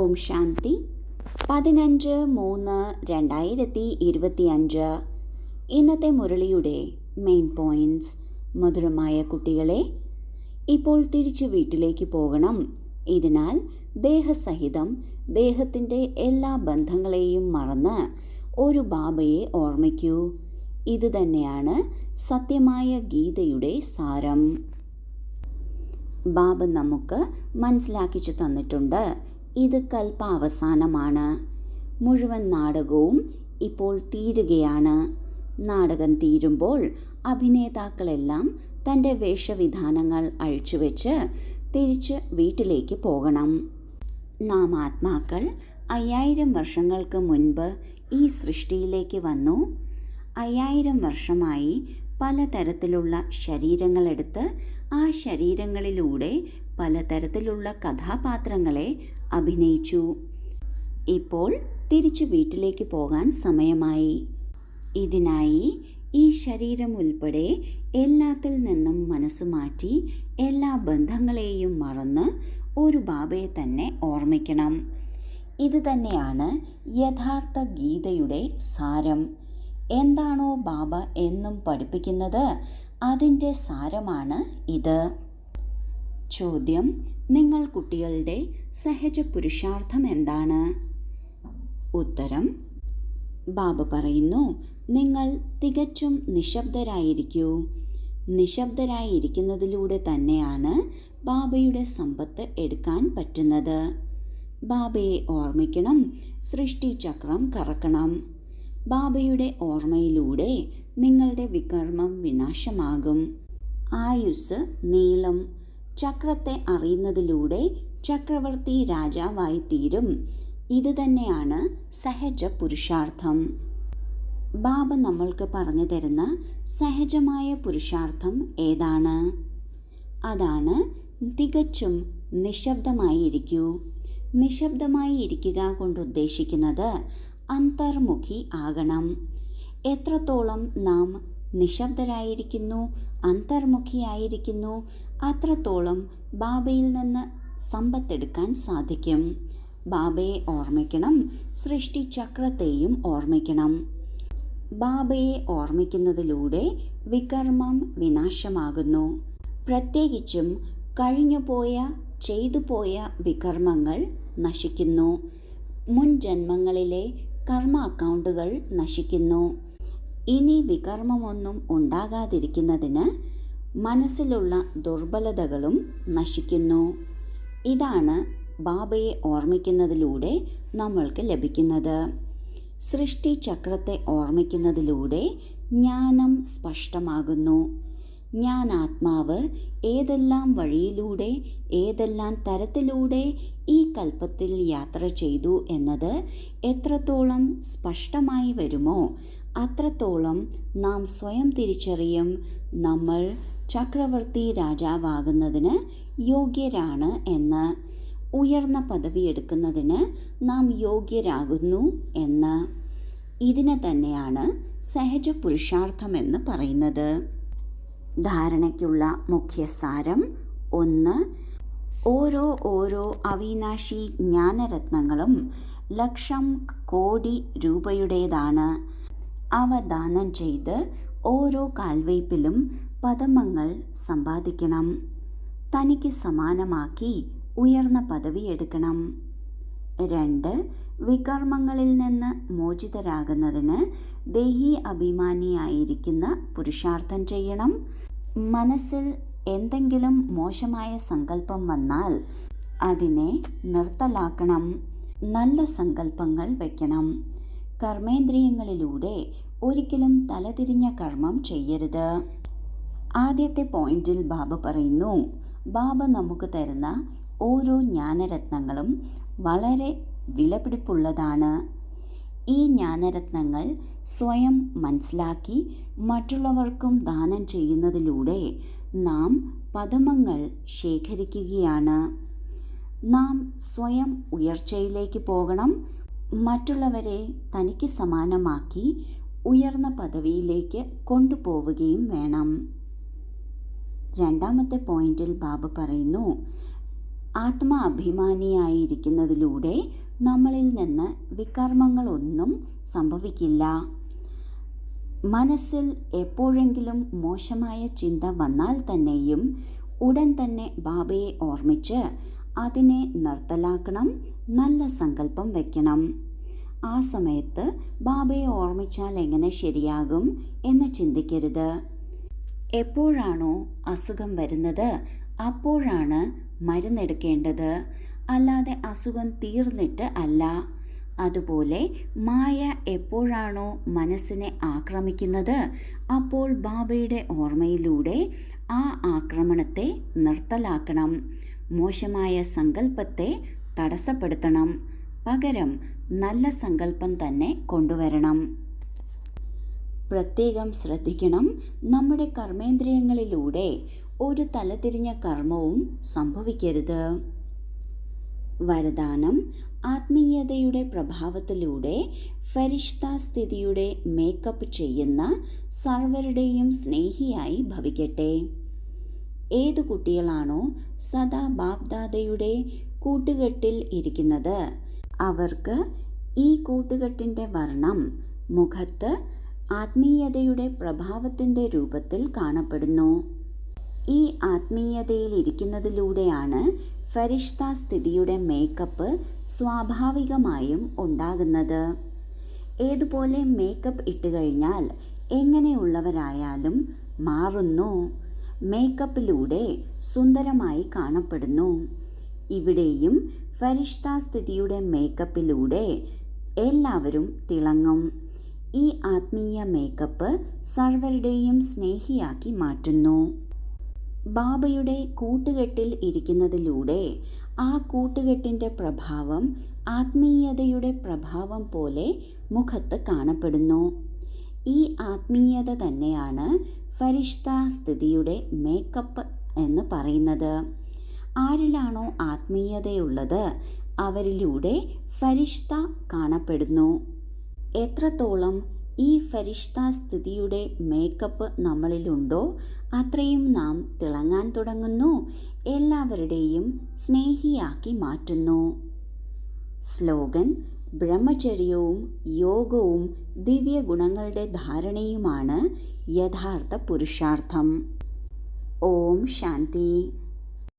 ഓം ശാന്തി. 15/3/2025. ഇന്നത്തെ മുരളിയുടെ main points. മധുരമായ കുട്ടികളെ, ഇപ്പോൾ തിരിച്ച് വീട്ടിലേക്ക് പോകണം. ഇതിനാൽ ദേഹസഹിതം ദേഹത്തിൻ്റെ എല്ലാ ബന്ധങ്ങളെയും മറന്ന് ഒരു ബാബയെ ഓർമ്മിക്കൂ. ഇത് തന്നെയാണ് സത്യമായ ഗീതയുടെ സാരം. ബാബ നമുക്ക് മനസ്സിലാക്കിച്ചു തന്നിട്ടുണ്ട്, ഇത് കൽപ്പാവസാനമാണ്. മുഴുവൻ നാടകവും ഇപ്പോൾ തീരുകയാണ്. നാടകം തീരുമ്പോൾ അഭിനേതാക്കളെല്ലാം തൻ്റെ വേഷവിധാനങ്ങൾ അഴിച്ചുവെച്ച് തിരിച്ച് വീട്ടിലേക്ക് പോകണം. നാം ആത്മാക്കൾ 5000 വർഷങ്ങൾക്ക് മുൻപ് ഈ സൃഷ്ടിയിലേക്ക് വന്നു. 5000 വർഷമായി പലതരത്തിലുള്ള ശരീരങ്ങളെടുത്ത് ആ ശരീരങ്ങളിലൂടെ പലതരത്തിലുള്ള കഥാപാത്രങ്ങളെ അഭിനയിച്ചു. ഇപ്പോൾ തിരിച്ചു വീട്ടിലേക്ക് പോകാൻ സമയമായി. ഇതിനായി ഈ ശരീരം ഉൾപ്പെടെ എല്ലാത്തിൽ നിന്നും മനസ്സ് മാറ്റി എല്ലാ ബന്ധങ്ങളെയും മറന്ന് ഒരു ബാബയെ തന്നെ ഓർമ്മിക്കണം. ഇത് തന്നെയാണ് യഥാർത്ഥ ഗീതയുടെ സാരം. എന്താണോ ബാബ എന്നും പഠിപ്പിക്കുന്നത്, അതിൻ്റെ സാരമാണ് ഇത്. ചോദ്യം: നിങ്ങൾ കുട്ടികളുടെ സഹജ പുരുഷാർത്ഥം എന്താണ്? ഉത്തരം: ബാബ പറയുന്നു, നിങ്ങൾ തികച്ചും നിശബ്ദരായിരിക്കൂ. നിശബ്ദരായിരിക്കുന്നതിലൂടെ തന്നെയാണ് ബാബയുടെ സമ്പത്ത് എടുക്കാൻ പറ്റുന്നത്. ബാബയെ ഓർമ്മിക്കണം, സൃഷ്ടിചക്രം കറക്കണം. ബാബയുടെ ഓർമ്മയിലൂടെ നിങ്ങളുടെ വികർമ്മം വിനാശമാകും, ആയുസ് നീളും. ചക്രത്തെ അറിയുന്നതിലൂടെ ചക്രവർത്തി രാജാവായി തീരും. ഇത് തന്നെയാണ് സഹജ പുരുഷാർത്ഥം. ബാബ നമ്മൾക്ക് പറഞ്ഞു തരുന്ന സഹജമായ പുരുഷാർത്ഥം ഏതാണ്? അതാണ് തികച്ചും നിശബ്ദമായിരിക്കൂ. നിശബ്ദമായി ഇരിക്കുക കൊണ്ട് ഉദ്ദേശിക്കുന്നത് അന്തർമുഖി ആകണം. എത്രത്തോളം നാം നിശബ്ദരായിരിക്കുന്നു, അന്തർമുഖിയായിരിക്കുന്നു, അത്രത്തോളം ബാബയിൽ നിന്ന് സമ്പത്തെടുക്കാൻ സാധിക്കും. ബാബയെ ഓർമ്മിക്കണം, സൃഷ്ടിചക്രത്തെയും ഓർമ്മിക്കണം. ബാബയെ ഓർമ്മിക്കുന്നതിലൂടെ വികർമ്മം വിനാശമാകുന്നു. പ്രത്യേകിച്ചും കഴിഞ്ഞുപോയ ചെയ്തുപോയ വികർമ്മങ്ങൾ നശിക്കുന്നു. മുൻ ജന്മങ്ങളിലെ കർമ്മ അക്കൗണ്ടുകൾ നശിക്കുന്നു. ഇനി വികർമ്മമൊന്നും ഉണ്ടാകാതിരിക്കുന്നതിന് മനസ്സിലുള്ള ദുർബലതകളും നശിക്കുന്നു. ഇതാണ് ബാബയെ ഓർമ്മിക്കുന്നതിലൂടെ നമ്മൾക്ക് ലഭിക്കുന്നത്. സൃഷ്ടിചക്രത്തെ ഓർമ്മിക്കുന്നതിലൂടെ ജ്ഞാനം സ്പഷ്ടമാകുന്നു. ഞാൻ ആത്മാവ് ഏതെല്ലാം വഴിയിലൂടെ ഏതെല്ലാം തരത്തിലൂടെ ഈ കൽപ്പത്തിൽ യാത്ര ചെയ്തു എന്നത് എത്രത്തോളം സ്പഷ്ടമായി വരുമോ അത്രത്തോളം നാം സ്വയം തിരിച്ചറിയും. നമ്മൾ ചക്രവർത്തി രാജാവാകുന്നതിന് യോഗ്യരാണ് എന്ന്, ഉയർന്ന പദവി എടുക്കുന്നതിന് നാം യോഗ്യരാകുന്നു എന്ന്. ഇതിനെ തന്നെയാണ് സഹജ പുരുഷാർത്ഥമെന്ന് പറയുന്നത്. ധാരണയ്ക്കുള്ള മുഖ്യസാരം: 1. ഓരോ അവിനാശി ജ്ഞാനരത്നങ്ങളും ലക്ഷം കോടി രൂപയുടേതാണ്. അവ ദാനം ചെയ്ത് ഓരോ കാൽവയ്പിലും പദമങ്ങൾ സമ്പാദിക്കണം. തനിക്ക് സമാനമാക്കി ഉയർന്ന പദവി എടുക്കണം. 2. വികർമ്മങ്ങളിൽ നിന്ന് മോചിതരാകുന്നതിന് ദേഹി അഭിമാനിയായിരിക്കുന്ന പുരുഷാർത്ഥം ചെയ്യണം. മനസ്സിൽ എന്തെങ്കിലും മോശമായ സങ്കല്പം വന്നാൽ അതിനെ നിർത്തലാക്കണം. നല്ല സങ്കല്പങ്ങൾ വയ്ക്കണം. കർമ്മേന്ദ്രിയങ്ങളിലൂടെ ഒരിക്കലും തലതിരിഞ്ഞ കർമ്മം ചെയ്യരുത്. ആദ്യത്തെ പോയിന്റിൽ ബാബ പറയുന്നു, ബാബ നമുക്ക് തരുന്ന ഓരോ ജ്ഞാനരത്നങ്ങളും വളരെ വിലപിടിപ്പുള്ളതാണ്. ഈ ജ്ഞാനരത്നങ്ങൾ സ്വയം മനസ്സിലാക്കി മറ്റുള്ളവർക്കും ദാനം ചെയ്യുന്നതിലൂടെ നാം പദമങ്ങൾ ശേഖരിക്കുകയാണ്. നാം സ്വയം ഉയർച്ചയിലേക്ക് പോകണം. മറ്റുള്ളവരെ തനിക്ക് സമാനമാക്കി ഉയർന്ന പദവിയിലേക്ക് കൊണ്ടുപോവുകയും വേണം. രണ്ടാമത്തെ പോയിന്റിൽ ബാബ പറയുന്നു, ആത്മാഭിമാനിയായിരിക്കുന്നതിലൂടെ നമ്മളിൽ നിന്ന് വികർമ്മങ്ങളൊന്നും സംഭവിക്കില്ല. മനസ്സിൽ എപ്പോഴെങ്കിലും മോശമായ ചിന്ത വന്നാൽ തന്നെയും ഉടൻ തന്നെ ബാബയെ ഓർമ്മിച്ച് അതിനെ നിർത്തലാക്കണം, നല്ല സങ്കല്പം വയ്ക്കണം. ആ സമയത്ത് ബാബയെ ഓർമ്മിച്ചാൽ എങ്ങനെ ശരിയാകും എന്ന് ചിന്തിക്കരുത്. എപ്പോഴാണോ അസുഖം വരുന്നത് അപ്പോഴാണ് മരുന്നെടുക്കേണ്ടത്, അല്ലാതെ അസുഖം തീർന്നിട്ട് അല്ല. അതുപോലെ മായ എപ്പോഴാണോ മനസ്സിനെ ആക്രമിക്കുന്നത് അപ്പോൾ ബാബയുടെ ഓർമ്മയിലൂടെ ആ ആക്രമണത്തെ നിർത്തലാക്കണം, മോശമായ സങ്കല്പത്തെ തടസ്സപ്പെടുത്തണം. പകരം നല്ല സങ്കല്പം തന്നെ കൊണ്ടുവരണം. പ്രത്യേകം ശ്രദ്ധിക്കണം, നമ്മുടെ കർമ്മേന്ദ്രിയങ്ങളിലൂടെ ഒരു തലതിരിഞ്ഞ കർമ്മവും സംഭവിക്കരുത്. വരദാനം: ആത്മീയതയുടെ പ്രഭാവത്തിലൂടെ ഫരിഷ്ത സ്ഥിതിയുടെ മേക്കപ്പ് ചെയ്യുന്ന സർവരുടെയും സ്നേഹിയായി ഭവിക്കട്ടെ. ഏതു കുട്ടികളാണോ സദാ ബാപ്ദാദയുടെ കൂട്ടുകെട്ടിൽ ഇരിക്കുന്നത് അവർക്ക് ഈ കൂട്ടുകെട്ടിൻ്റെ വർണ്ണം മുഖത്ത് ആത്മീയതയുടെ പ്രഭാവത്തിൻ്റെ രൂപത്തിൽ കാണപ്പെടുന്നു. ഈ ആത്മീയതയിൽ ഇരിക്കുന്നതിലൂടെയാണ് ഫരിഷ്ത സ്ഥിതിയുടെ മേക്കപ്പ് സ്വാഭാവികമായും ഉണ്ടാകുന്നത്. ഏതുപോലെ മേക്കപ്പ് ഇട്ടുകഴിഞ്ഞാൽ എങ്ങനെയുള്ളവരായാലും മാറുന്നു. മേക്കപ്പിലൂടെ സുന്ദരമായി കാണപ്പെടുന്നു. ഇവിടെയും ഫരിഷ്ത സ്ഥിതിയുടെ മേക്കപ്പിലൂടെ എല്ലാവരും തിളങ്ങും. ഈ ആത്മീയ മേക്കപ്പ് സർവരുടെയും സ്നേഹിയാക്കി മാറ്റുന്നു. ബാബയുടെ കൂട്ടുകെട്ടിൽ ഇരിക്കുന്നതിലൂടെ ആ കൂട്ടുകെട്ടിൻ്റെ പ്രഭാവം ആത്മീയതയുടെ പ്രഭാവം പോലെ മുഖത്ത് കാണപ്പെടുന്നു. ഈ ആത്മീയത തന്നെയാണ് ഫരിഷ്ത സ്ഥിതിയുടെ മേക്കപ്പ് എന്ന് പറയുന്നത്. ആരിലാണോ ആത്മീയതയുള്ളത് അവരിലൂടെ ഫരിഷ്ത കാണപ്പെടുന്നു. എത്രത്തോളം ഈ ഫരിഷ്ത സ്ഥിതിയുടെ മേക്കപ്പ് നമ്മളിലുണ്ടോ അത്രയും നാം തിളങ്ങാൻ തുടങ്ങുന്നു, എല്ലാവരുടെയും സ്നേഹിയാക്കി മാറ്റുന്നു. സ്ലോഗൻ: ബ്രഹ്മചര്യവും യോഗവും ദിവ്യഗുണങ്ങളുടെ ധാരണയുമാണ് യഥാർത്ഥ പുരുഷാർത്ഥം. ഓം ശാന്തി.